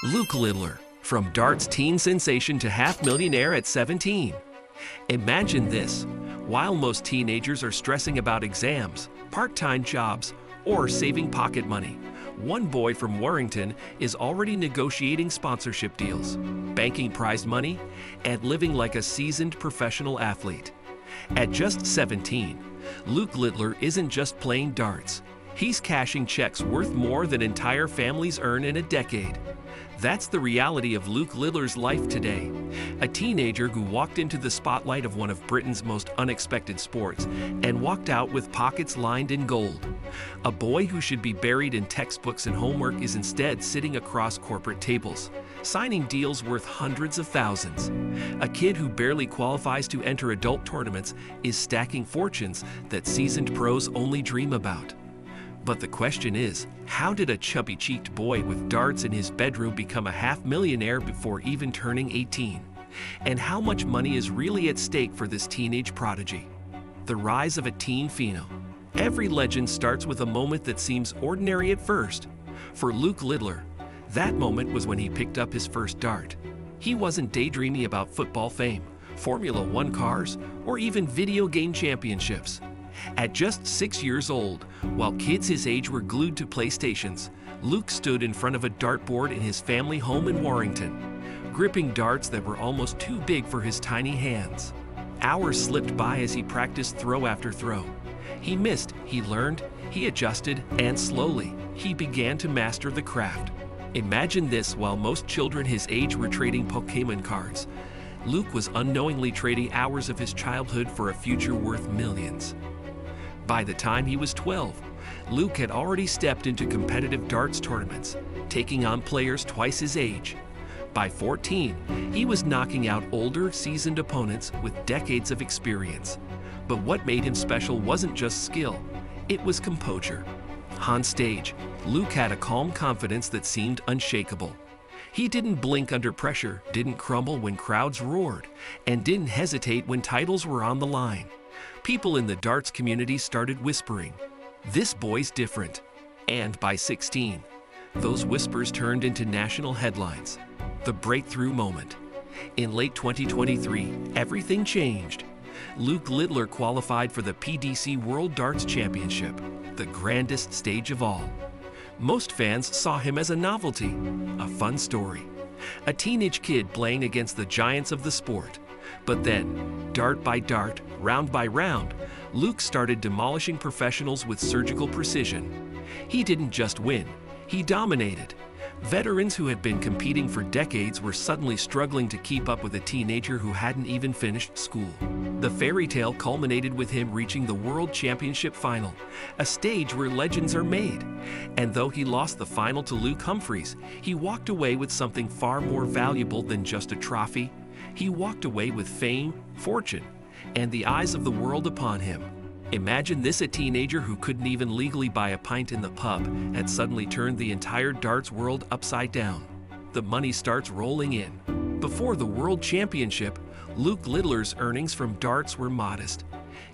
Luke Littler, from darts teen sensation to half-millionaire at 17. Imagine this, while most teenagers are stressing about exams, part-time jobs, or saving pocket money, one boy from Warrington is already negotiating sponsorship deals, banking prize money, and living like a seasoned professional athlete. At just 17, Luke Littler isn't just playing darts. He's cashing checks worth more than entire families earn in a decade. That's the reality of Luke Littler's life today. A teenager who walked into the spotlight of one of Britain's most unexpected sports and walked out with pockets lined in gold. A boy who should be buried in textbooks and homework is instead sitting across corporate tables, signing deals worth hundreds of thousands. A kid who barely qualifies to enter adult tournaments is stacking fortunes that seasoned pros only dream about. But the question is, how did a chubby-cheeked boy with darts in his bedroom become a half-millionaire before even turning 18? And how much money is really at stake for this teenage prodigy? The rise of a teen phenom. Every legend starts with a moment that seems ordinary at first. For Luke Littler, that moment was when he picked up his first dart. He wasn't daydreaming about football fame, Formula One cars, or even video game championships. At just 6 years old, while kids his age were glued to PlayStations, Luke stood in front of a dartboard in his family home in Warrington, gripping darts that were almost too big for his tiny hands. Hours slipped by as he practiced throw after throw. He missed, he learned, he adjusted, and slowly, he began to master the craft. Imagine this: while most children his age were trading Pokémon cards, Luke was unknowingly trading hours of his childhood for a future worth millions. By the time he was 12, Luke had already stepped into competitive darts tournaments, taking on players twice his age. By 14, he was knocking out older, seasoned opponents with decades of experience. But what made him special wasn't just skill, it was composure. On stage, Luke had a calm confidence that seemed unshakable. He didn't blink under pressure, didn't crumble when crowds roared, and didn't hesitate when titles were on the line. People in the darts community started whispering, "This boy's different." And by 16, those whispers turned into national headlines. The breakthrough moment. In late 2023, everything changed. Luke Littler qualified for the PDC World Darts Championship, the grandest stage of all. Most fans saw him as a novelty, a fun story, a teenage kid playing against the giants of the sport. But then, dart by dart, round by round, Luke started demolishing professionals with surgical precision. He didn't just win, he dominated. Veterans who had been competing for decades were suddenly struggling to keep up with a teenager who hadn't even finished school. The fairy tale culminated with him reaching the World Championship final, a stage where legends are made. And though he lost the final to Luke Humphreys, he walked away with something far more valuable than just a trophy. He walked away with fame, fortune, and the eyes of the world upon him. Imagine this: a teenager who couldn't even legally buy a pint in the pub had suddenly turned the entire darts world upside down. The money starts rolling in. Before the World Championship, Luke Littler's earnings from darts were modest.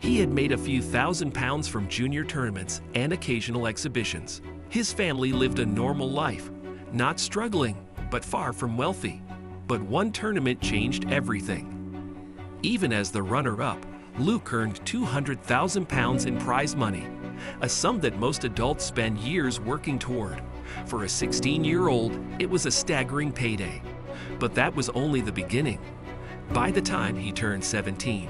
He had made a few £1,000s from junior tournaments and occasional exhibitions. His family lived a normal life, not struggling, but far from wealthy. But one tournament changed everything. Even as the runner-up, Luke earned £200,000 in prize money, a sum that most adults spend years working toward. For a 16-year-old, it was a staggering payday. But that was only the beginning. By the time he turned 17,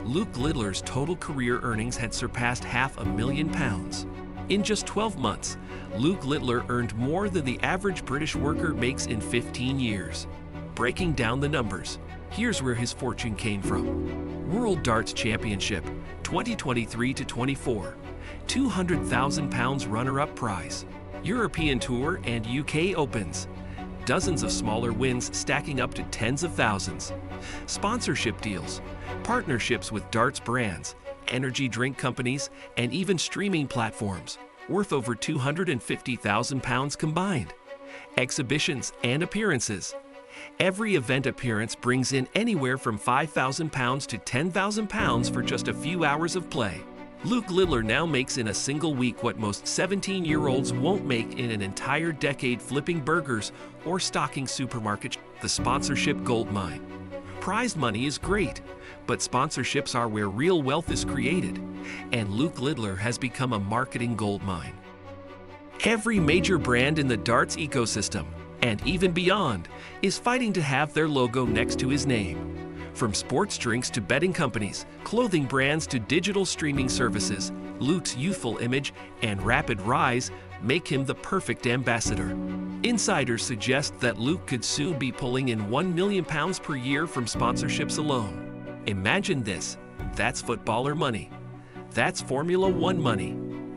Luke Littler's total career earnings had surpassed £500,000. In just 12 months, Luke Littler earned more than the average British worker makes in 15 years. Breaking down the numbers, here's where his fortune came from. World Darts Championship, 2023-24, £200,000 runner-up prize. European Tour and UK Opens, dozens of smaller wins stacking up to tens of thousands. Sponsorship deals, partnerships with darts brands, energy drink companies, and even streaming platforms, worth over £250,000 combined. Exhibitions and appearances. Every event appearance brings in anywhere from £5,000 to £10,000 for just a few hours of play. Luke Littler now makes in a single week what most 17-year-olds won't make in an entire decade flipping burgers or stocking supermarket. The sponsorship goldmine. Prize money is great, but sponsorships are where real wealth is created, and Luke Littler has become a marketing goldmine. Every major brand in the darts ecosystem, and even beyond, is fighting to have their logo next to his name. From sports drinks to betting companies, clothing brands to digital streaming services, Luke's youthful image and rapid rise make him the perfect ambassador. Insiders suggest that Luke could soon be pulling in £1 million per year from sponsorships alone. Imagine this, that's footballer money. That's Formula One money.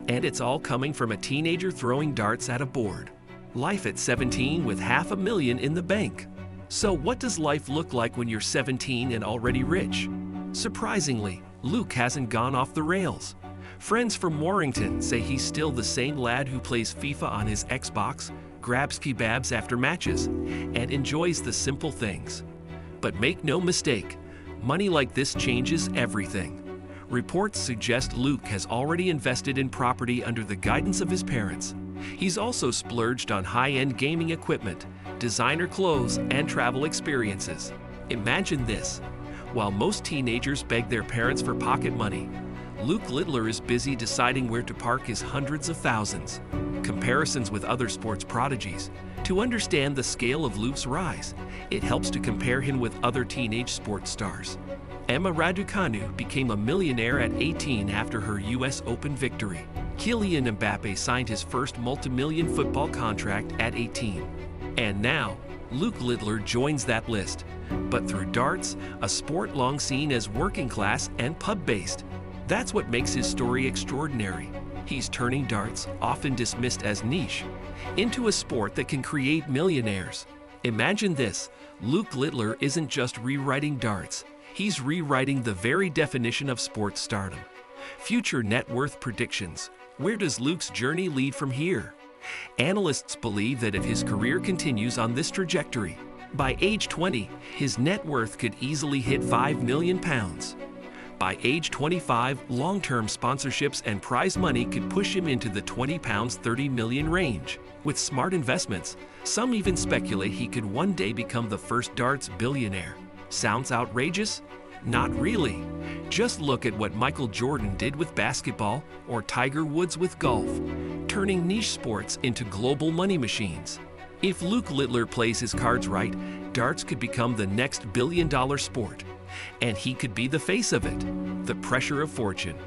And it's all coming from a teenager throwing darts at a board. Life at 17 with $500,000 in the bank. So what does life look like when you're 17 and already rich? Surprisingly, Luke hasn't gone off the rails. Friends from Warrington say he's still the same lad who plays FIFA on his Xbox, grabs kebabs after matches, and enjoys the simple things. But make no mistake, money like this changes everything. Reports suggest Luke has already invested in property under the guidance of his parents. He's also splurged on high-end gaming equipment, designer clothes, and travel experiences. Imagine this. While most teenagers beg their parents for pocket money, Luke Littler is busy deciding where to park his hundreds of thousands. Comparisons with other sports prodigies. To understand the scale of Luke's rise, it helps to compare him with other teenage sports stars. Emma Raducanu became a millionaire at 18 after her US Open victory. Kylian Mbappe signed his first multi-million football contract at 18. And now, Luke Littler joins that list, but through darts, a sport long seen as working class and pub-based. That's what makes his story extraordinary. He's turning darts, often dismissed as niche, into a sport that can create millionaires. Imagine this, Luke Littler isn't just rewriting darts, he's rewriting the very definition of sports stardom. Future net worth predictions. Where does Luke's journey lead from here? Analysts believe that if his career continues on this trajectory, by age 20, his net worth could easily hit £5 million. By age 25, long-term sponsorships and prize money could push him into the £20 30 million range. With smart investments, some even speculate he could one day become the first darts billionaire. Sounds outrageous? Not really. Just look at what Michael Jordan did with basketball or Tiger Woods with golf, turning niche sports into global money machines. If Luke Littler plays his cards right, darts could become the next billion-dollar sport, and he could be the face of it, the pressure of fortune.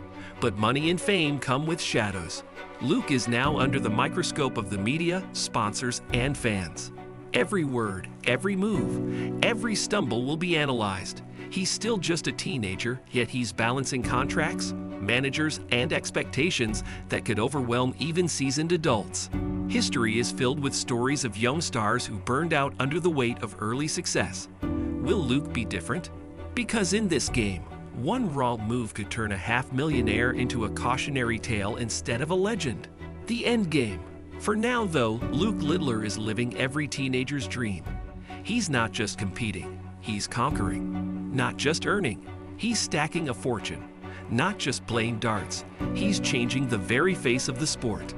But money and fame come with shadows. Luke is now under the microscope of the media, sponsors, and fans. Every word, every move, every stumble will be analyzed. He's still just a teenager, yet he's balancing contracts, managers, and expectations that could overwhelm even seasoned adults. History is filled with stories of young stars who burned out under the weight of early success. Will Luke be different? Because in this game, one wrong move could turn a half-millionaire into a cautionary tale instead of a legend. The end game. For now, though, Luke Littler is living every teenager's dream. He's not just competing, he's conquering. Not just earning, he's stacking a fortune. Not just playing darts, he's changing the very face of the sport.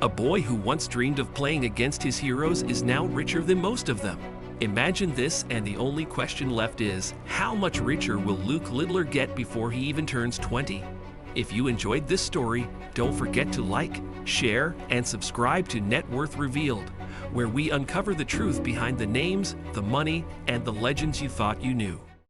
A boy who once dreamed of playing against his heroes is now richer than most of them. Imagine this, and the only question left is, how much richer will Luke Littler get before he even turns 20? If you enjoyed this story, don't forget to like, share, and subscribe to Net Worth Revealed, where we uncover the truth behind the names, the money, and the legends you thought you knew.